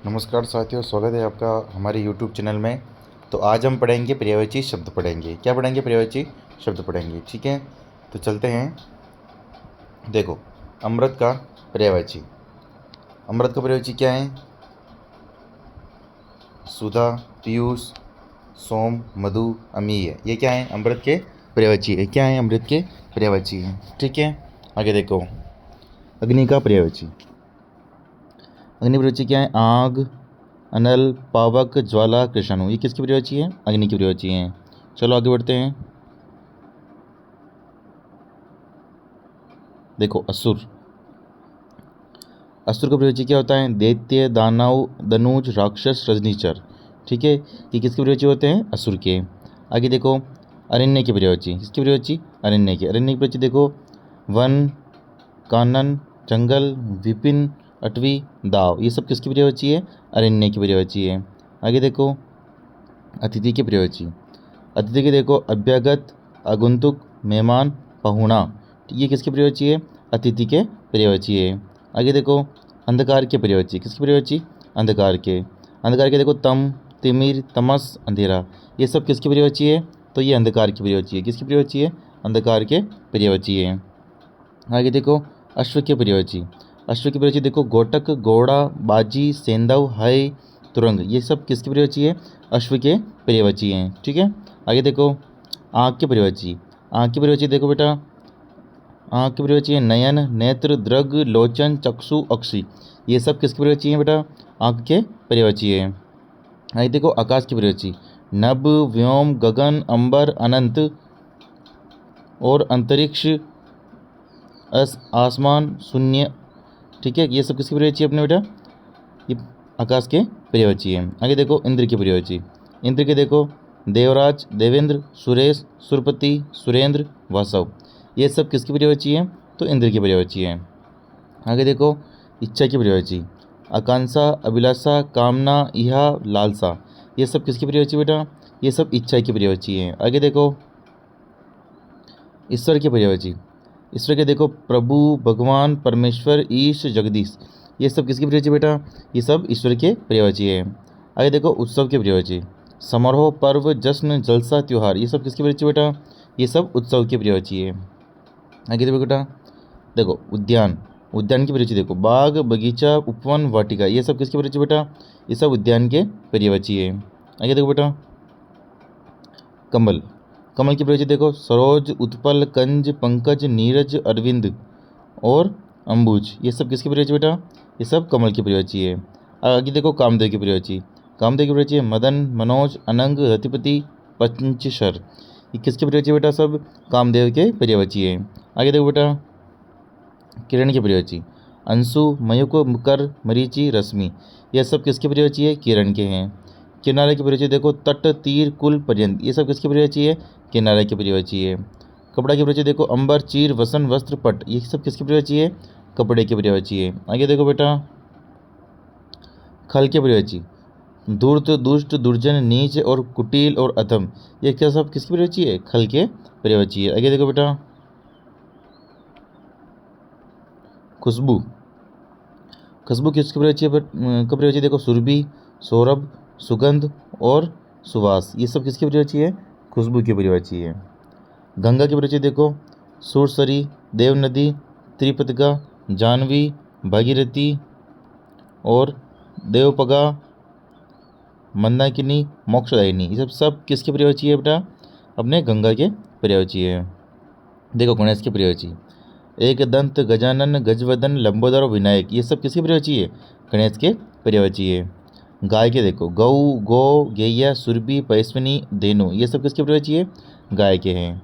नमस्कार साथियों, स्वागत है आपका हमारे यूट्यूब चैनल में। तो आज हम पढ़ेंगे पर्यायवाची शब्द पढ़ेंगे। क्या पढ़ेंगे? पर्यायवाची शब्द पढ़ेंगे। ठीक है, तो चलते हैं। देखो, अमृत का पर्यायवाची, अमृत का पर्यायवाची क्या है? सुधा, पीयूष, सोम, मधु, अमीय। ये क्या है? अमृत के पर्यायवाची है। क्या है? अमृत के पर्यायवाची है। ठीक है, आगे देखो। अग्नि का पर्यायवाची, अग्नि पर्यायवाची क्या है? आग, अनल, पावक, ज्वाला, कृषाणु। ये किसकी पर्यायवाची है? अग्नि की पर्यायवाची है। चलो आगे बढ़ते हैं। देखो, असुर, असुर का पर्यायवाची क्या होता है? दैत्य, दानव, दनुज, राक्षस, रजनीचर। ठीक है, ये किसके पर्यायवाची होते हैं? असुर के। आगे देखो, अरण्य की पर्यायवाची, किसकी पर्यायवाची? अरण्य की। अरण्य की पर्यायवाची देखो, वन, कानन, जंगल, विपिन, अटवी, दाव। ये सब किसकी पर्यायवाची है? अरण्य की पर्यायवाची है। आगे देखो, अतिथि की पर्यायवाची, अतिथि की देखो, अभ्यागत, आगंतुक, मेहमान, पहुना। ये किसकी पर्यायवाची है? अतिथि के पर्यायवाची है। आगे देखो, अंधकार के पर्यायवाची, किसकी पर्यायवाची? अंधकार के। अंधकार के देखो, तम, तिमिर, तमस, अंधेरा। ये सब किसकी पर्यायवाची है? तो ये अंधकार की पर्यायवाची है। किसकी पर्यायवाची है? अंधकार के पर्यायवाची है। आगे देखो, अश्व के पर्यायवाची, अश्व की पर्यायवाची देखो, गोटक, घोड़ा, बाजी, सेंधव, हय, तुरंग। ये सब किसकी पर्यायवाची है? अश्व के पर्यायवाची हैं। ठीक है, आगे देखो, आँख की पर्यायवाची, आँख की पर्यायवाची देखो बेटा, आँख की पर्यायवाची है नयन, नेत्र, दृग, लोचन, चक्षु, अक्षि। ये सब किसकी पर्यायवाची है बेटा? आँख के पर्यायवाची है। आगे देखो, आकाश की पर्यायवाची, नभ, व्योम, गगन, अंबर, अनंत और अंतरिक्ष, आसमान, शून्य। ठीक है, ये सब किसकी पर्यायवाची है अपने बेटा? ये आकाश के पर्यायवाची है। आगे देखो, इंद्र की पर्यायवाची, इंद्र के देखो, देवराज, देवेंद्र, सुरेश, सुरपति, सुरेंद्र, वासव। ये सब किसकी पर्यायवाची है? तो इंद्र की पर्यायवाची है। आगे देखो, इच्छा की पर्यायवाची, आकांक्षा, अभिलाषा, कामना, इहा, लालसा। ये सब किसकी पर्यायवाची बेटा? ये सब इच्छा की पर्यायवाची है। आगे देखो, ईश्वर की पर्यायवाची, ईश्वर के देखो, प्रभु, भगवान, परमेश्वर, ईश, जगदीश। ये सब किसकी पर्यायवाची बेटा? ये सब ईश्वर के पर्यायवाची है। आगे देखो, उत्सव की पर्यायवाची, समारोह, पर्व, जश्न, जलसा, त्योहार। ये सब किसकी पर्यायवाची बेटा? ये सब उत्सव की पर्यायवाची है। आगे देखो बेटा, देखो, उद्यान, उद्यान की पर्यायवाची देखो, बाग, बगीचा, उपवन, वाटिका। ये सब किसकी पर्यायवाची बेटा? ये सब उद्यान के पर्यायवाची है। आगे देखो बेटा, कमल, कमल की पर्यायवाची देखो, सरोज, उत्पल, कंज, पंकज, नीरज, अरविंद और अंबुज। ये सब किसकी पर्यायवाची बेटा? ये सब कमल की पर्यायवाची है। आगे देखो, कामदेव की पर्यायवाची, कामदेव की पर्यायवाची है मदन, मनोज, अनंग, रतिपति, पंचशर। ये किसकी पर्यायवाची बेटा? सब कामदेव के पर्यायवाची है। आगे देखो बेटा, किरण की पर्यायवाची, अंशु, मयूक, मकर, मरीचि, रश्मि। यह सब किसकी पर्यायवाची है? किरण के हैं। किनारे की पर्यायवाची देखो, तट, तीर, कुल, पर्यंत। ये सब किसकी पर्यायवाची है? किनारे की पर्यायवाची है। कपड़ा की पर्यायवाची देखो, अंबर, चीर, वसन, वस्त्र, पट। ये सब किसकी पर्यायवाची है? कपड़े की पर्यायवाची है। आगे देखो बेटा, खल की पर्यायवाची, धूर्त, दुष्ट, दुर्जन, नीच और कुटिल और अधम। ये क्या सब किसकी पर्यायवाची है? खल के पर्यायवाची है। आगे देखो बेटा, खुशबू, खुशबू किसकी पर्यायवाची है? कब पर्यायवाची देखो, सुरभि, सौरभ, सुगंध और सुवास। ये सब किसकी पर्यायवाची है? खुशबू की पर्यायवाची है। गंगा की पर्यायवाची देखो, सुरसरी, देवनदी, त्रिपतगा, जानवी, भागीरथी और देवपगा, मंदाकिनी, मोक्षदायिनी। ये सब किसकी पर्यायवाची है बेटा? अपने गंगा के पर्यायवाची है। देखो, गणेश की पर्यायवाची, एक दंत, गजानन, गजवदन, लंबोदर और विनायक। ये सब किसकी पर्यायवाची है? गणेश के पर्यायवाची है। गाय के देखो, गऊ, गौ, गैया, सुरभि, पैस्विनी, धेनु। ये सब किसकी पर्यायवाची है? गाय के हैं।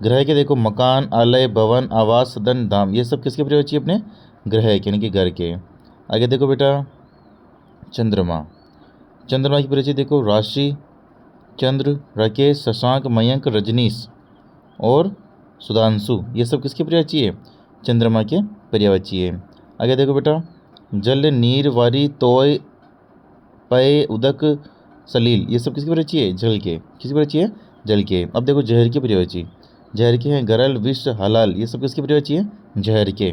ग्रह के देखो, मकान, आलय, भवन, आवास, सदन, धाम। ये सब किसके पर्यायवाची है? अपने ग्रह के, यानी कि घर के। आगे देखो बेटा, चंद्रमा, चंद्रमा की पर्यायवाची देखो, राशि, चंद्र, राकेश, शशांक, मयंक, रजनीश और सुधांशु। ये सब किसकी पर्यायवाची है? चंद्रमा के पर्यायवाची है। आगे देखो बेटा, जल, नीर, वारी, तोय, पय, उदक, सलील। ये सब किसकी पर्यायवाची है? जल के। किसकी पर्यायवाची है? जल के। अब देखो, जहर की पर्यायवाची, जहर के हैं गरल, विष, हलाल। ये सब किसकी पर्यायवाची है? जहर के।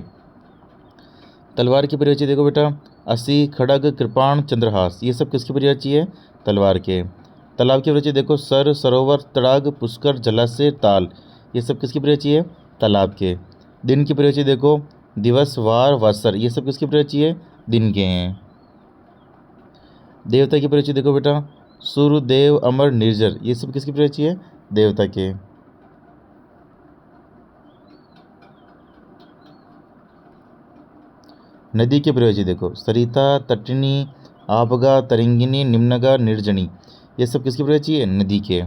तलवार की पर्यायवाची देखो बेटा, असी खड़ग कृपाण चंद्रहास, ये सब किसके पर्यायवाची है? तलवार के। तालाब के पर्यायवाची देखो सर, सरोवर, तड़ाग, पुष्कर, जलाशय, ताल, ये सब किसके पर्यायवाची है? तालाब के। दिन की पर्यायवाची देखो दिवस, वार, वासर, ये सब किसके पर्यायवाची है? दिन के हैं। देवता की पर्यायवाची देखो बेटा सूर्य, देव, अमर, निर्जर, ये सब किसकी पर्यायवाची है? देवता के। नदी के पर्यायवाची देखो सरिता, तटिनी, आपगा, तरंगिनी, निम्नगा, निर्जनी, ये सब किसकी पर्यायवाची है? नदी के।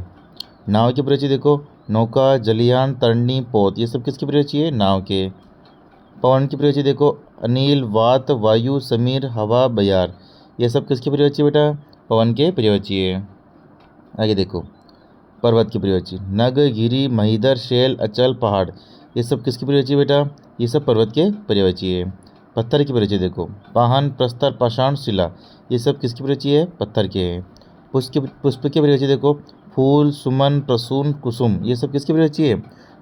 नाव की पर्यायवाची देखो नौका, जलियान, तरणी, पोत, ये सब किसकी पर्यायवाची है? नाव के। पवन की पर्यायवाची देखो अनिल, वात, वायु, समीर, हवा, बयार, ये सब किसकी पर्यायवाची है बेटा? पवन के पर्यायवाची है। आगे देखो पर्वत की पर्यायवाची नग, गिरी, महीधर, शैल, अचल, पहाड़, ये सब किसकी पर्यायवाची है बेटा? ये सब पर्वत के पर्यायवाची है। पत्थर की पर्यायवाची देखो पाहन, प्रस्तर, पाषाण, शिला, ये सब किसकी पर्यायवाची है? पत्थर के हैं। पुष्प की पर्यायवाची देखो फूल, सुमन, प्रसून, कुसुम, ये सब किसकी पर्यायवाची है?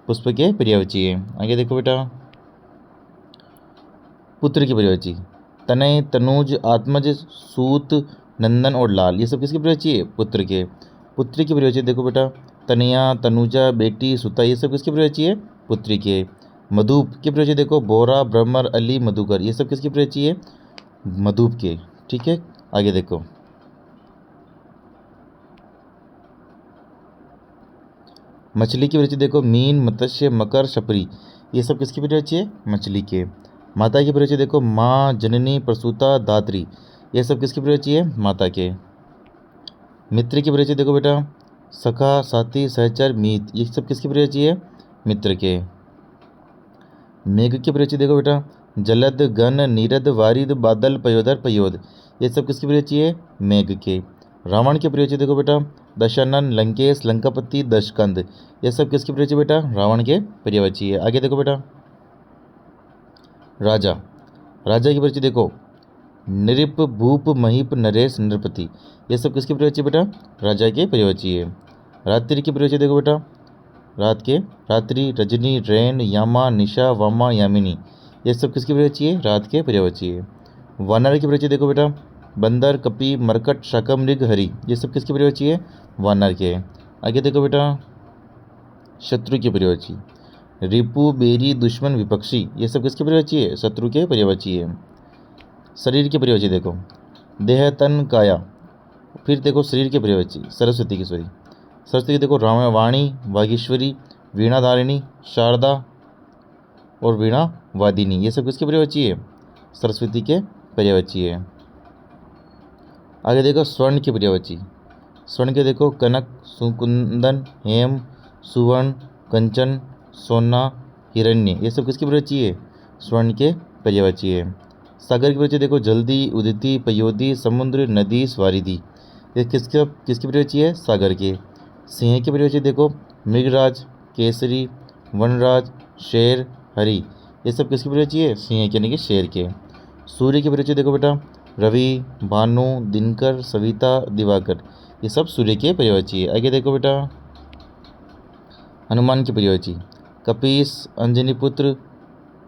पुष्प के पर्यायवाची है। आगे देखो बेटा पुत्र की पर्यायवाची तनय, तनुज, आत्मज, सूत, नंदन और लाल, ये सब किसकी पर्यायवाची है? पुत्र के। पुत्री की पर्यायवाची देखो बेटा तनया, तनुजा, बेटी, सुता, ये सब किसकी पर्यायवाची है? पुत्री के। मधुप की पर्यायवाची देखो बोरा, ब्रह्मर, अली, मधुकर, ये सब किसकी पर्यायवाची है? मधुप के। ठीक है। आगे देखो मछली की पर्यायवाची देखो मीन, मत्स्य, मकर, छपरी, ये सब किसकी पर्यायवाची है? मछली के। माता की पर्यायवाची देखो माँ, जननी, प्रसूता, धात्री, ये सब किसकी पर्यायवाची है? माता के। मित्र की पर्यायवाची देखो बेटा सखा, साथी, सहचर, मीत, ये सब किसकी पर्यायवाची है? मित्र के। मेघ की पर्यायवाची देखो बेटा जलद, गण, नीरद, वारिद, बादल, पयोधर, पयोध, ये सब किसकी पर्यायवाची है? मेघ के। रावण की पर्यायवाची देखो बेटा दशानन, लंकेश, लंकापति, दशकंद, ये सब किसकी पर्यायवाची बेटा? रावण के पर्यायवाची है। आगे देखो बेटा राजा। राजा की पर्यायवाची देखो नृप, भूप, महीप, नरेश, नृपति, ये सब किसकी पर्यायवाची बेटा? राजा के पर्यायवाची है। रात्रि की पर्यायवाची देखो बेटा रात के रात्रि, रजनी, रैन, यामा, निशा, वामा, यामिनी, ये सब किसकी पर्यायवाची है? रात के पर्यायवाची है। वानर की पर्यायवाची देखो बेटा बंदर, कपि, मरकट, शाकम, मृग, हरि, ये सब किसकी पर्यायवाची है? वानर के। आगे देखो बेटा शत्रु की पर्यायवाची रिपु, बेरी, दुश्मन, विपक्षी, ये सब किसकी पर्यायवाची है? शत्रु के पर्यायवाची है। शरीर की पर्यायवाची देखो देह, तन, काया, फिर देखो शरीर की पर्यायवाची सरस्वती की सरस्वती की देखो रामावाणी, वागीश्वरी, वीणाधारिणी, शारदा और वीणा वादिनी, ये सब किसकी पर्यायवाची है? सरस्वती के पर्यायवाची है। आगे देखो स्वर्ण की पर्यायवाची स्वर्ण के देखो कनक, सुकुंदन, हेम, सुवर्ण, कंचन, सोना, हिरण्य, ये सब किसकी पर्यायवाची है? स्वर्ण के पर्यायवाची है। सागर की पर्यायवाची देखो जल्दी, उदिति, पयोधी, समुद्र, नदी, स्वारिधि, ये किसकी पर्यायवाची है? सागर के। सिंह की पर्यायवाची देखो मृगराज, केसरी, वनराज, शेर, हरि, ये सब किसकी पर्यायवाची है? सिंह के यानी कि शेर के। सूर्य की पर्यायवाची देखो बेटा रवि, भानु, दिनकर, सविता, दिवाकर, ये सब सूर्य के पर्यायवाची है। आगे देखो बेटा हनुमान की पर्यायवाची कपीस, अंजनीपुत्र,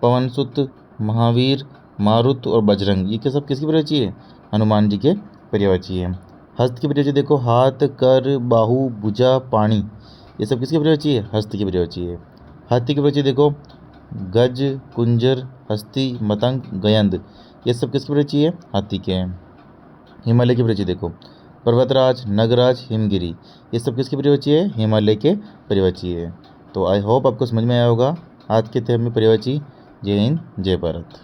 पवनसुत, महावीर, मारुत और बजरंग, ये सब किसकी पर्यायवाची है? हनुमान जी के पर्यायवाची है। हस्त की पर्यायवाची देखो हाथ, कर, बाहु, भुजा, पाणी, ये सब किसकी पर्यायवाची है? हस्त की पर्यायवाची है। हाथी की पर्यायवाची देखो गज, कुंजर, हस्ती, मतंग, गयंद, ये सब किसकी पर्यायवाची है? हाथी के हैं। हिमालय की पर्यायवाची देखो पर्वतराज, नगराज, हिमगिरी, ये सब किसकी पर्यायवाची है? हिमालय के पर्यायवाची है। तो आई होप आपको समझ में आया होगा आज के थे हमें पर्यायवाची। जय हिंद, जय भारत।